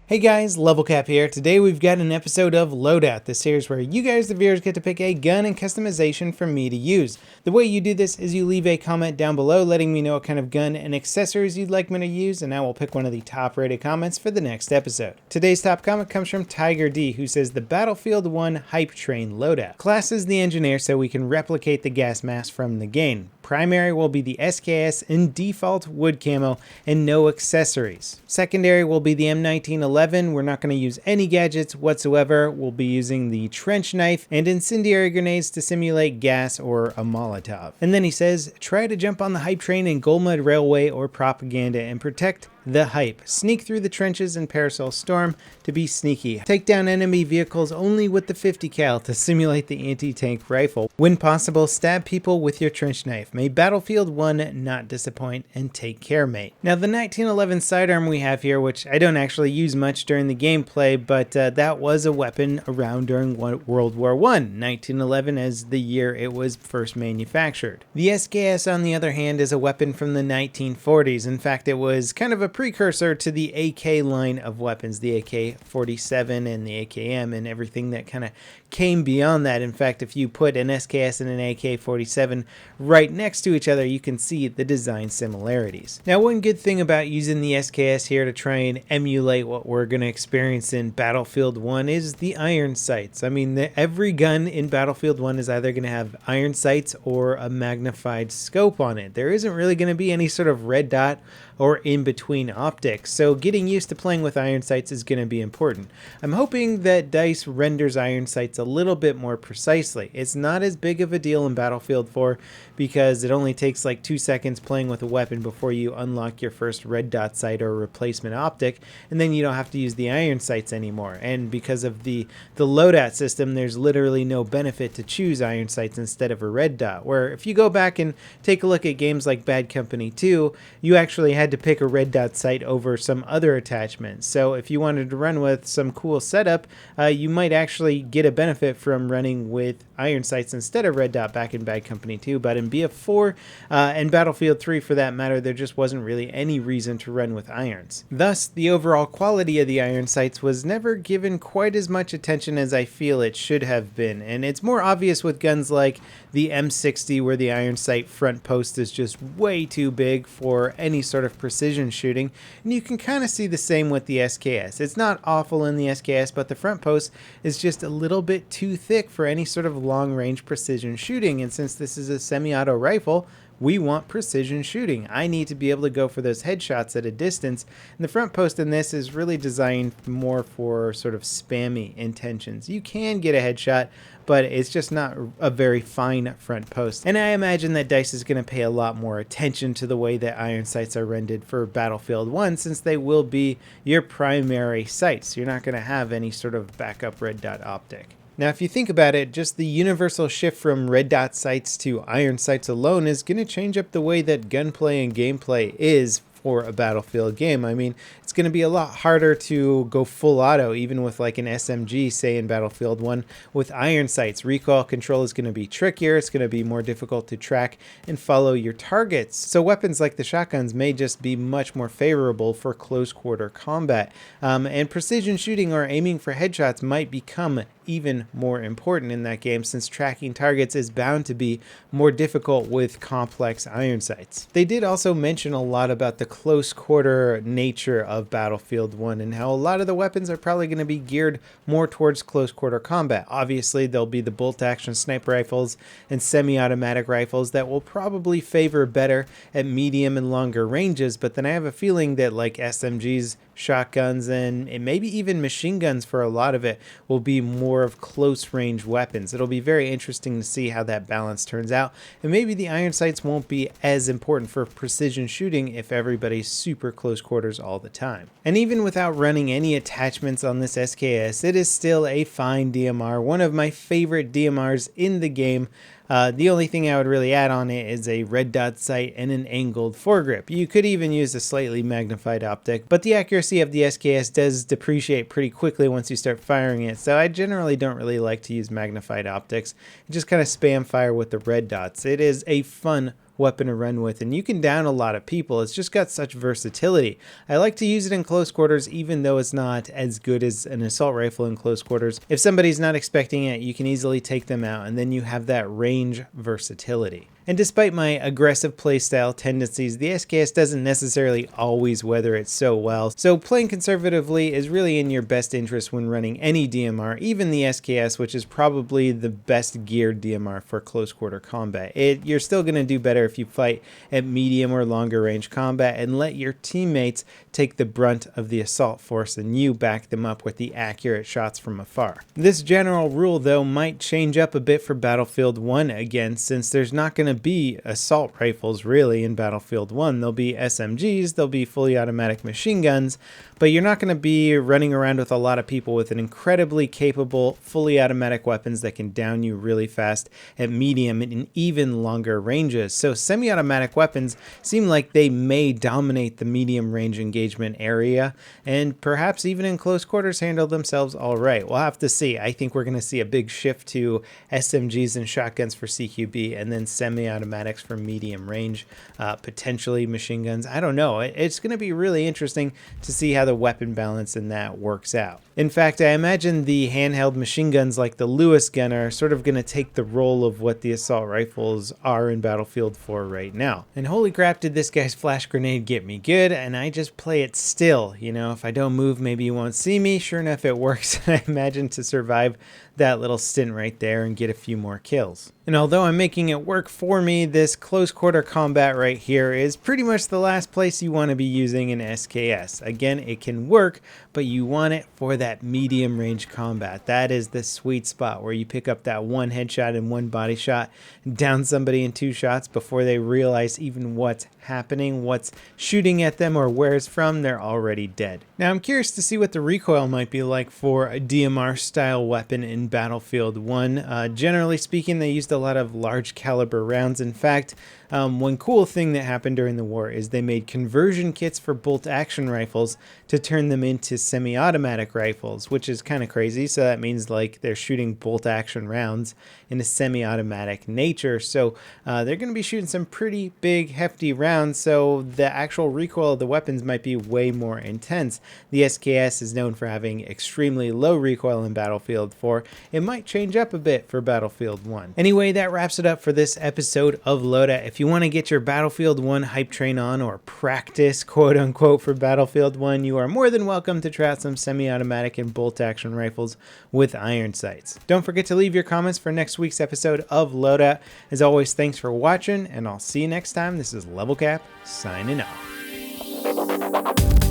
Hey guys, LevelCap here. Today we've got an episode of Loadout, the series where you guys, the viewers, get to pick a gun and customization for me to use. The way you do this is you leave a comment down below letting me know what kind of gun and accessories you'd like me to use, and I will pick one of the top rated comments for the next episode. Today's top comment comes from Tiger D, who says the Battlefield 1 Hype Train Loadout. Class is the engineer so we can replicate the gas mask from the game. Primary will be the SKS in default wood camo and no accessories. Secondary will be the M1911. We're not going to use any gadgets whatsoever. We'll be using the trench knife and incendiary grenades to simulate gas or a Molotov. And then he says, try to jump on the hype train in Goldmud Railway or propaganda and protect the hype. Sneak through the trenches in Parasol Storm to be sneaky. Take down enemy vehicles only with the 50 cal to simulate the anti-tank rifle. When possible, stab people with your trench knife. May Battlefield 1 not disappoint, and take care, mate. Now the 1911 sidearm we have here, which I don't actually use much during the gameplay, but that was a weapon around during World War I. 1911 as the year it was first manufactured. The SKS, on the other hand, is a weapon from the 1940s. In fact, it was kind of a precursor to the AK line of weapons, the AK-47 and the AKM and everything that kind of came beyond that. In fact, if you put an SKS and an AK-47 right next to each other, you can see the design similarities. Now, one good thing about using the SKS here to try and emulate what we're going to experience in Battlefield 1 is the iron sights. I mean, every gun in Battlefield 1 is either going to have iron sights or a magnified scope on it. There isn't really going to be any sort of red dot or in between optics, so getting used to playing with iron sights is going to be important. I'm hoping that DICE renders iron sights a little bit more precisely. It's not as big of a deal in Battlefield 4 because it only takes like 2 seconds playing with a weapon before you unlock your first red dot sight or replacement optic, and then you don't have to use the iron sights anymore. And because of the loadout system, there's literally no benefit to choose iron sights instead of a red dot, where if you go back and take a look at games like Bad Company 2, you actually had to pick a red dot sight over some other attachments. So if you wanted to run with some cool setup, you might actually get a benefit from running with iron sights instead of red dot back in Bad Company 2. But in BF4 and Battlefield 3 for that matter, there just wasn't really any reason to run with irons. Thus, the overall quality of the iron sights was never given quite as much attention as I feel it should have been. And it's more obvious with guns like the M60, where the iron sight front post is just way too big for any sort of precision shooting, and you can kind of see the same with the SKS. It's not awful in the SKS, but the front post is just a little bit too thick for any sort of long-range precision shooting, and since this is a semi-auto rifle, we want precision shooting. I need to be able to go for those headshots at a distance, and the front post in this is really designed more for sort of spammy intentions. You can get a headshot, but it's just not a very fine front post. And I imagine that DICE is going to pay a lot more attention to the way that iron sights are rendered for Battlefield 1, since they will be your primary sights. You're not going to have any sort of backup red dot optic. Now, if you think about it, just the universal shift from red dot sights to iron sights alone is going to change up the way that gunplay and gameplay is for a Battlefield game. I mean, it's going to be a lot harder to go full auto, even with like an SMG, say in Battlefield 1, with iron sights. Recoil control is going to be trickier. It's going to be more difficult to track and follow your targets. So weapons like the shotguns may just be much more favorable for close quarter combat. And precision shooting or aiming for headshots might become even more important in that game, since tracking targets is bound to be more difficult with complex iron sights. They did also mention a lot about the close quarter nature of Battlefield 1 and how a lot of the weapons are probably going to be geared more towards close quarter combat. Obviously, there'll be the bolt action sniper rifles and semi-automatic rifles that will probably favor better at medium and longer ranges, but then I have a feeling that like SMGs, shotguns, and maybe even machine guns for a lot of it will be more of close range weapons. It'll be very interesting to see how that balance turns out, and maybe the iron sights won't be as important for precision shooting if everybody's super close quarters all the time. And even without running any attachments on this SKS, it is still a fine DMR, one of my favorite DMRs in the game. The only thing I would really add on it is a red dot sight and an angled foregrip. You could even use a slightly magnified optic, but the accuracy of the SKS does depreciate pretty quickly once you start firing it, so I generally don't really like to use magnified optics. Just kind of spam fire with the red dots. It is a fun weapon to run with, and you can down a lot of people. It's just got such versatility. I like to use it in close quarters, even though it's not as good as an assault rifle in close quarters. If somebody's not expecting it, you can easily take them out, and then you have that range versatility. And despite my aggressive playstyle tendencies, the SKS doesn't necessarily always weather it so well, so playing conservatively is really in your best interest when running any DMR, even the SKS, which is probably the best geared DMR for close quarter combat. You're still going to do better if you fight at medium or longer range combat and let your teammates take the brunt of the assault force and you back them up with the accurate shots from afar. This general rule though might change up a bit for Battlefield 1 again, since there's not going to be assault rifles really in Battlefield 1. There'll be SMGs, there'll be fully automatic machine guns, but you're not going to be running around with a lot of people with an incredibly capable fully automatic weapons that can down you really fast at medium and even longer ranges. So semi-automatic weapons seem like they may dominate the medium range engagement area and perhaps even in close quarters handle themselves all right. We'll have to see. I think we're going to see a big shift to SMGs and shotguns for CQB and then semi-automatics for medium range, potentially machine guns. I don't know. It's going to be really interesting to see how the weapon balance in that works out. In fact, I imagine the handheld machine guns like the Lewis gun are sort of going to take the role of what the assault rifles are in Battlefield 4 right now. And holy crap, did this guy's flash grenade get me good, and I just play it still. You know, if I don't move, maybe you won't see me. Sure enough, it works. I imagine to survive that little stint right there and get a few more kills. And although I'm making it work for me, this close quarter combat right here is pretty much the last place you want to be using an SKS. Again, it can work, but you want it for that medium range combat. That is the sweet spot where you pick up that one headshot and one body shot, down somebody in 2 shots before they realize even what's happening, what's shooting at them, or where it's from. They're already dead. Now I'm curious to see what the recoil might be like for a DMR style weapon in Battlefield 1. Generally speaking, they used a lot of large caliber rounds. In fact, one cool thing that happened during the war is they made conversion kits for bolt action rifles to turn them into semi-automatic rifles, which is kind of crazy. So that means like they're shooting bolt action rounds in a semi-automatic nature. So they're going to be shooting some pretty big hefty rounds, so the actual recoil of the weapons might be way more intense. The SKS is known for having extremely low recoil in Battlefield 4. It might change up a bit for Battlefield 1. Anyway, that wraps it up for this episode of Loadout. If you want to get your Battlefield 1 hype train on, or practice quote unquote for Battlefield 1, you are more than welcome to try out some semi-automatic and bolt action rifles with Iron Sights. Don't forget to leave your comments for next week's episode of Loadout. As always, thanks for watching, and I'll see you next time. This is LevelCap signing off.